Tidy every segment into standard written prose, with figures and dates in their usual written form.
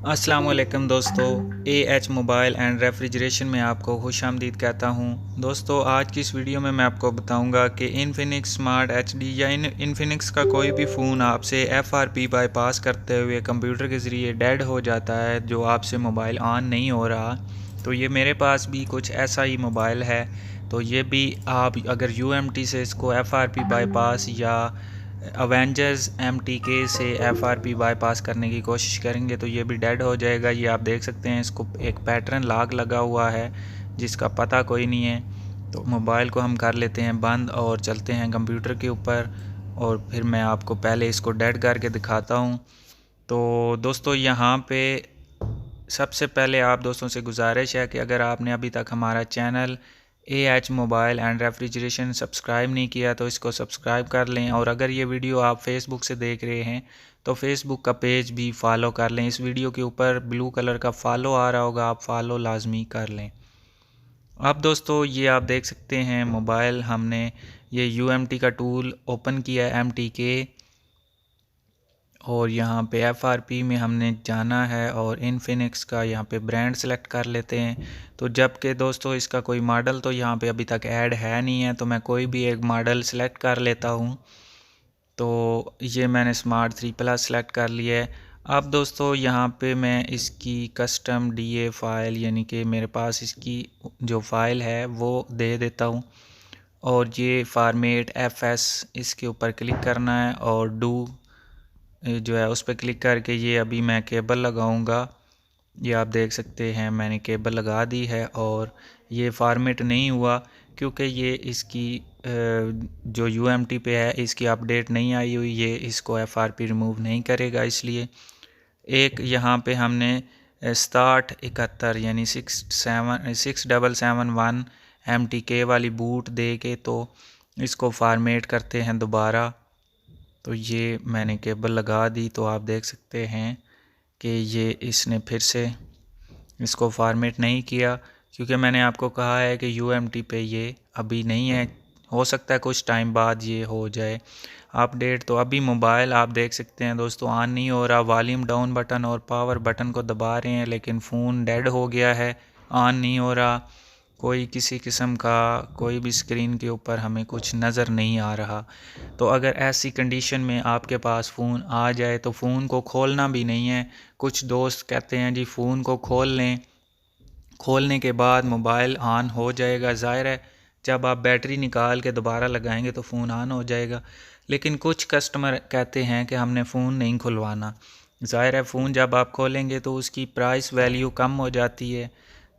अस्सलाम वालेकुम दोस्तों, एएच मोबाइल एंड रेफ्रिजरेशन में आपको खुशामदीद कहता हूं। दोस्तों, आज की इस वीडियो में मैं आपको बताऊंगा कि इन्फिनिक्स स्मार्ट एचडी या इन्फिनिक्स का कोई भी फ़ोन आपसे एफआरपी बाईपास करते हुए कंप्यूटर के ज़रिए डेड हो जाता है, जो आपसे मोबाइल ऑन नहीं हो रहा। तो ये मेरे पास भी कुछ ऐसा ही मोबाइल है। तो ये भी आप अगर यूएमटी से इसको एफआरपी बाईपास या अवेंजर्स एमटीके से एफआरपी बाईपास करने की कोशिश करेंगे तो ये भी डेड हो जाएगा। ये आप देख सकते हैं, इसको एक पैटर्न लॉक लगा हुआ है जिसका पता कोई नहीं है। तो मोबाइल को हम कर लेते हैं बंद और चलते हैं कंप्यूटर के ऊपर, और फिर मैं आपको पहले इसको डेड करके दिखाता हूँ। तो दोस्तों, यहाँ पे सबसे पहले आप दोस्तों से गुजारिश है कि अगर आपने अभी तक हमारा channel AH mobile and refrigeration subscribe नहीं किया तो इसको सब्सक्राइब कर लें, और अगर ये वीडियो आप फेसबुक से देख रहे हैं तो फेसबुक का पेज भी फॉलो कर लें। इस वीडियो के ऊपर ब्लू कलर का फॉलो आ रहा होगा, आप फॉलो लाजमी कर लें। अब दोस्तों, ये आप देख सकते हैं मोबाइल हमने ये यूएमटी का टूल ओपन किया है, एमटीके, और यहाँ पे एफआरपी में हमने जाना है और इन्फिनिक्स का यहाँ पे ब्रांड सेलेक्ट कर लेते हैं। तो जबकि दोस्तों इसका कोई मॉडल तो यहाँ पे अभी तक ऐड है नहीं है, तो मैं कोई भी एक मॉडल सेलेक्ट कर लेता हूँ। तो ये मैंने स्मार्ट 3 प्लस सेलेक्ट कर लिया है। अब दोस्तों यहाँ पे मैं इसकी कस्टम डीए फ़ाइल, यानी कि मेरे पास इसकी जो फ़ाइल है वो दे देता हूँ, और ये फॉर्मेट एफएस इसके ऊपर क्लिक करना है और डू जो है उस पर क्लिक करके ये अभी मैं केबल लगाऊंगा। ये आप देख सकते हैं मैंने केबल लगा दी है, और ये फॉर्मेट नहीं हुआ क्योंकि ये इसकी जो यूएमटी पे है इसकी अपडेट नहीं आई हुई, ये इसको एफआरपी रिमूव नहीं करेगा। इसलिए एक यहाँ पे हमने 6771 यानी 6771 MTK वाली बूट दे के तो इसको फॉर्मेट करते हैं दोबारा। तो ये मैंने केबल लगा दी, तो आप देख सकते हैं कि ये इसने फिर से इसको फॉर्मेट नहीं किया, क्योंकि मैंने आपको कहा है कि यूएमटी पे ये अभी नहीं है। हो सकता है कुछ टाइम बाद ये हो जाए अपडेट। तो अभी मोबाइल आप देख सकते हैं दोस्तों ऑन नहीं हो रहा। वॉल्यूम डाउन बटन और पावर बटन को दबा रहे हैं लेकिन फ़ोन डेड हो गया है, ऑन नहीं हो रहा। कोई किसी किस्म का कोई भी स्क्रीन के ऊपर हमें कुछ नज़र नहीं आ रहा। तो अगर ऐसी कंडीशन में आपके पास फ़ोन आ जाए तो फ़ोन को खोलना भी नहीं है। कुछ दोस्त कहते हैं जी फ़ोन को खोल लें, खोलने के बाद मोबाइल ऑन हो जाएगा। ज़ाहिर है जब आप बैटरी निकाल के दोबारा लगाएंगे तो फ़ोन ऑन हो जाएगा, लेकिन कुछ कस्टमर कहते हैं कि हमने फ़ोन नहीं खुलवाना। ज़ाहिर है फ़ोन जब आप खोलेंगे तो उसकी प्राइस वैल्यू कम हो जाती है,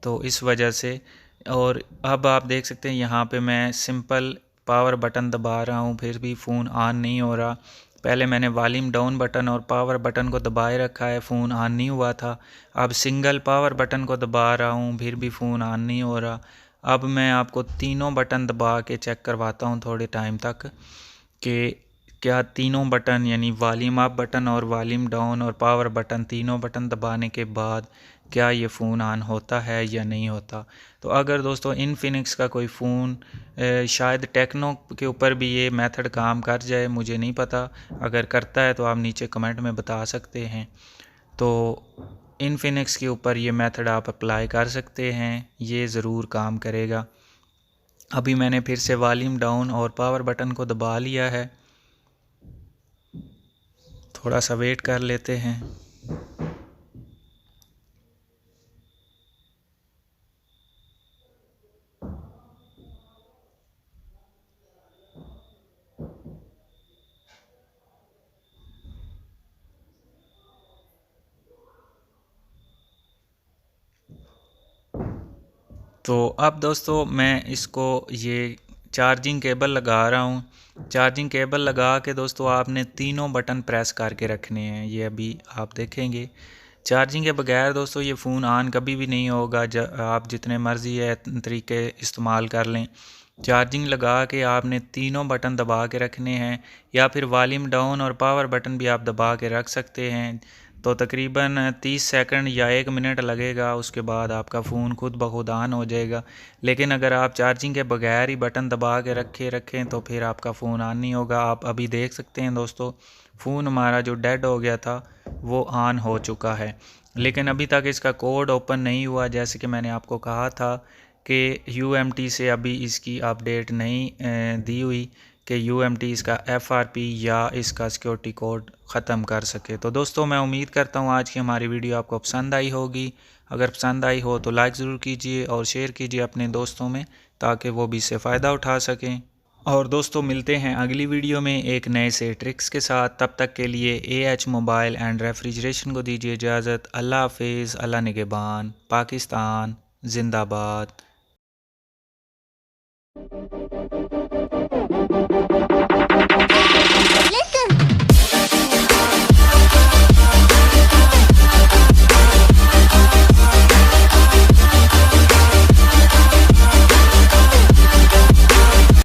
तो इस वजह से। और अब आप देख सकते हैं यहाँ पे मैं सिंपल पावर बटन दबा रहा हूँ फिर भी फ़ोन ऑन नहीं हो रहा। पहले मैंने वॉल्यूम डाउन बटन और पावर बटन को दबाए रखा है, फ़ोन ऑन नहीं हुआ था। अब सिंगल पावर बटन को दबा रहा हूँ फिर भी फ़ोन ऑन नहीं हो रहा। अब मैं आपको तीनों बटन दबा के चेक करवाता हूँ थोड़े टाइम तक कि क्या तीनों बटन यानी वॉल्यूम अप बटन और वॉल्यूम डाउन और पावर बटन तीनों बटन दबाने के बाद क्या ये फ़ोन ऑन होता है या नहीं होता। तो अगर दोस्तों इन्फिनिक्स का कोई फ़ोन शायद टेक्नो के ऊपर भी ये मेथड काम कर जाए, मुझे नहीं पता। अगर करता है तो आप नीचे कमेंट में बता सकते हैं। तो इन्फिनिक्स के ऊपर ये मेथड आप अप्लाई कर सकते हैं, ये ज़रूर काम करेगा। अभी मैंने फिर से वॉल्यूम डाउन और पावर बटन को दबा लिया है, थोड़ा सा वेट कर लेते हैं। तो अब दोस्तों मैं इसको ये चार्जिंग केबल लगा रहा हूँ। चार्जिंग केबल लगा के दोस्तों आपने तीनों बटन प्रेस करके रखने हैं, ये अभी आप देखेंगे। चार्जिंग के बगैर दोस्तों ये फ़ोन ऑन कभी भी नहीं होगा। आप जितने मर्ज़ी है तरीके इस्तेमाल कर लें, चार्जिंग लगा के आपने तीनों बटन दबा के रखने हैं, या फिर वॉल्यूम डाउन और पावर बटन भी आप दबा के रख सकते हैं। तो तकरीबन 30 सेकंड या 1 मिनट लगेगा, उसके बाद आपका फ़ोन खुद ब खुद ऑन हो जाएगा। लेकिन अगर आप चार्जिंग के बगैर ही बटन दबा के रखें तो फिर आपका फ़ोन ऑन नहीं होगा। आप अभी देख सकते हैं दोस्तों फ़ोन हमारा जो डेड हो गया था वो ऑन हो चुका है। लेकिन अभी तक इसका कोड ओपन नहीं हुआ। जैसे कि मैंने आपको कहा था कि UMT से अभी इसकी अपडेट नहीं दी हुई कि UMT इसका FRP या इसका सिक्योरिटी कोड ख़त्म कर सके। तो दोस्तों मैं उम्मीद करता हूँ आज की हमारी वीडियो आपको पसंद आई होगी। अगर पसंद आई हो तो लाइक ज़रूर कीजिए और शेयर कीजिए अपने दोस्तों में, ताकि वो भी इससे फ़ायदा उठा सकें। और दोस्तों मिलते हैं अगली वीडियो में एक नए से ट्रिक्स के साथ। तब तक के लिए AH मोबाइल एंड रेफ्रिजरेशन को दीजिए इजाज़त। अल्लाह हाफिज़, अल्लाह निगहबान, पाकिस्तान जिंदाबाद।